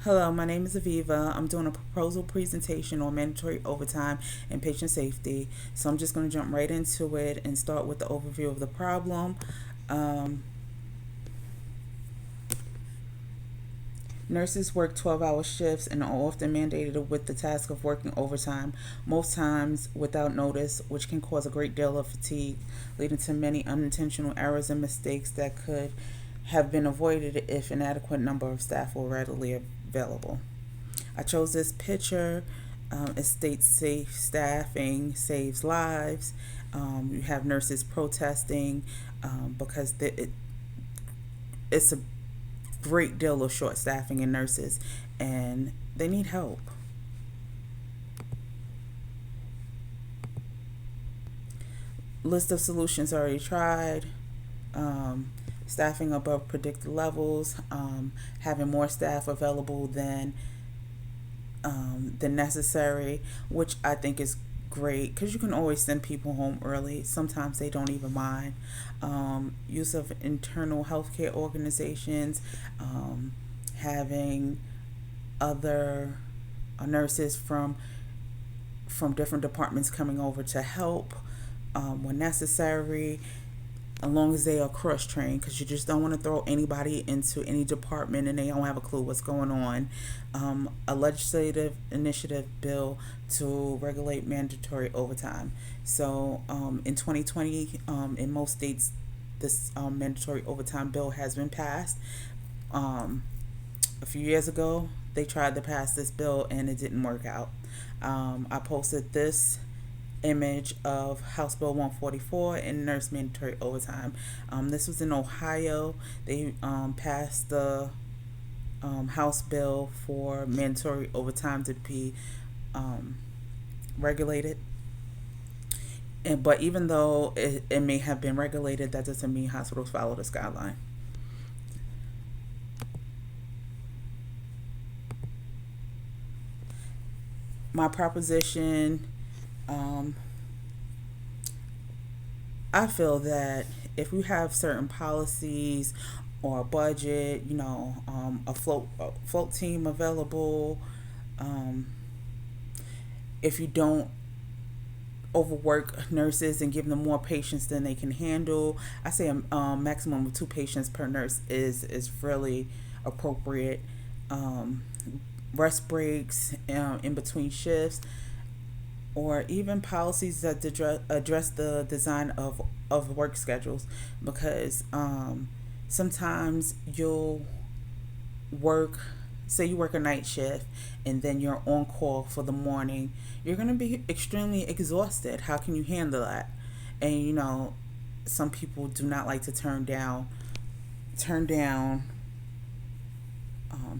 Hello, my name is Aviva. I'm doing a proposal presentation on mandatory overtime and patient safety. So I'm just going to jump right into it and start with the overview of the problem. Um, Nurses work 12-hour shifts and are often mandated with the task of working overtime, most times without notice, which can cause a great deal of fatigue, leading to many unintentional errors and mistakes that could have been avoided if an adequate number of staff were readily available. I chose this picture. It states safe staffing saves lives. You have nurses protesting because it's a great deal of short staffing in nurses and they need help. List of solutions already tried. Um, Staffing above predicted levels, having more staff available than necessary, which I think is great because you can always send people home early. Sometimes they don't even mind. Use of internal healthcare organizations, having other nurses from different departments coming over to help when necessary, as long as they are cross trained, because you just don't want to throw anybody into any department and they don't have a clue what's going on. A legislative initiative bill to regulate mandatory overtime. So in 2020, in most states, this mandatory overtime bill has been passed. Um, a few years ago, they tried to pass this bill and it didn't work out. I posted this image of House Bill 144 and nurse mandatory overtime. This was in Ohio. They passed the House bill for mandatory overtime to be um, regulated. But even though it may have been regulated, that doesn't mean hospitals follow this guideline. My proposition, um, I feel that if we have certain policies or a budget, a float team available, um, if you don't overwork nurses and give them more patients than they can handle, I say a maximum of two patients per nurse is really appropriate. Um, Rest breaks in between shifts, or even policies that address the design of work schedules, because sometimes you'll work, say you work a night shift and then you're on call for the morning, you're going to be extremely exhausted. How can you handle that? And some people do not like to turn down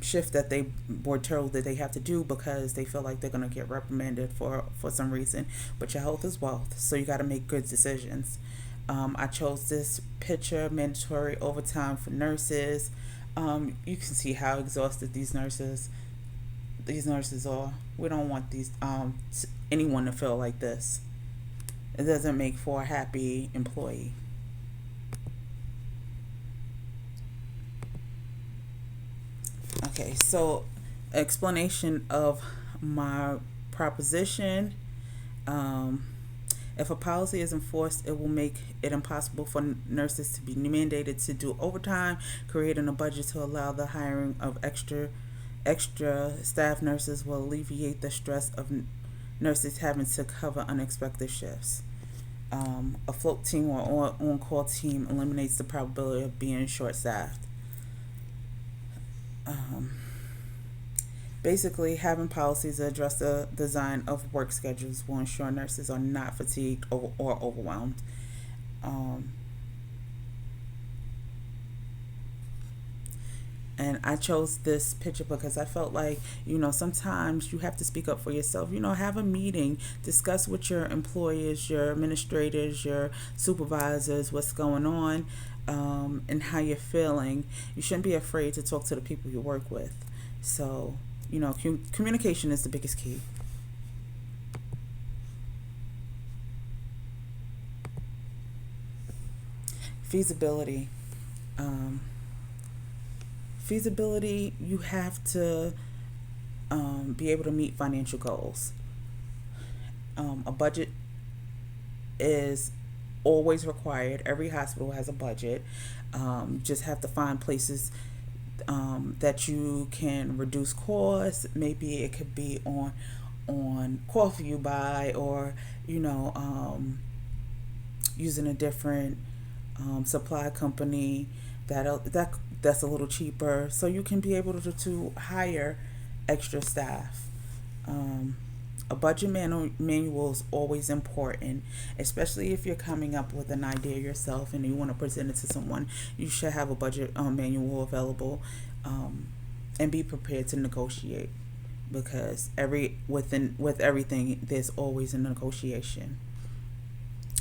shift that they were told that they have to do because they feel like they're going to get reprimanded for some reason. But your health is wealth, so you got to make good decisions. I chose this picture, mandatory overtime for nurses. You can see how exhausted these nurses are. We don't want anyone to feel like this. It doesn't make for a happy employee. Okay, so explanation of my proposition. Um, if a policy is enforced, it will make it impossible for nurses to be mandated to do overtime, creating a budget to allow the hiring of extra staff nurses will alleviate the stress of nurses having to cover unexpected shifts. A float team or on-call team eliminates the probability of being short-staffed. Um, Basically, having policies that address the design of work schedules will ensure nurses are not fatigued or overwhelmed. Um, and I chose this picture because I felt like, sometimes you have to speak up for yourself. Have a meeting, discuss with your employers, your administrators, your supervisors, what's going on, and how you're feeling. You shouldn't be afraid to talk to the people you work with. So, communication is the biggest key. Feasibility. Um, Feasibility, you have to. be able to meet financial goals. A budget is always required. Every hospital has a budget. Just have to find places that you can reduce costs. Maybe it could be on coffee you buy, or using a different supply company that's a little cheaper, so you can be able to hire extra staff. A budget manual is always important, especially if you're coming up with an idea yourself and you want to present it to someone. You should have a budget manual available, and be prepared to negotiate, because with everything there's always a negotiation.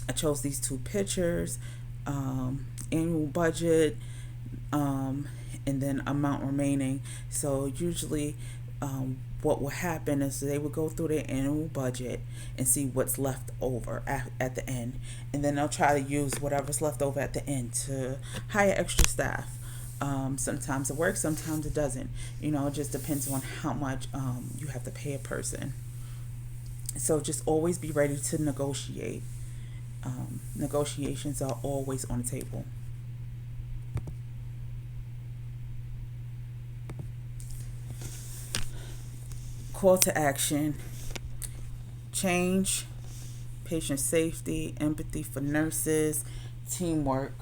I chose these two pictures, annual budget, and then amount remaining. So usually, what will happen is they will go through their annual budget and see what's left over at the end, and then they'll try to use whatever's left over at the end to hire extra staff. Sometimes it works, sometimes it doesn't. It just depends on how much you have to pay a person. So just always be ready to negotiate. Negotiations are always on the table. Call to action: change, patient safety, empathy for nurses, teamwork.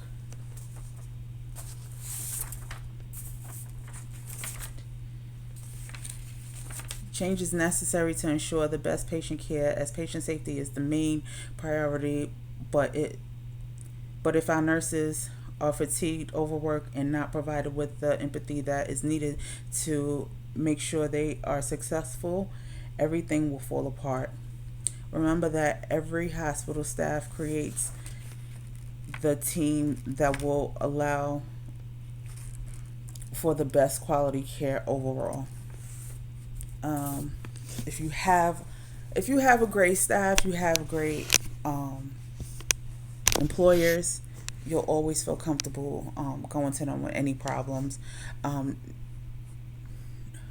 Change is necessary to ensure the best patient care, as patient safety is the main priority. But if our nurses are fatigued, overworked, and not provided with the empathy that is needed to make sure they are successful, everything will fall apart. Remember that every hospital staff creates the team that will allow for the best quality care overall. If you have a great staff, you have great employers, you'll always feel comfortable going to them with any problems.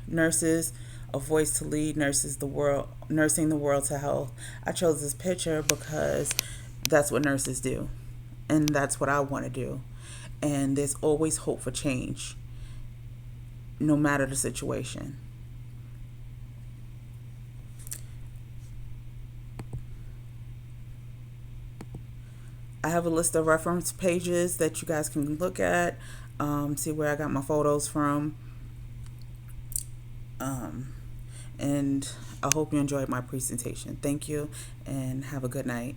Nurses, a voice to lead, nursing the world to health. I chose this picture because that's what nurses do, and that's what I want to do. And there's always hope for change, no matter the situation. I have a list of reference pages that you guys can look at, see where I got my photos from. And I hope you enjoyed my presentation. Thank you, and have a good night.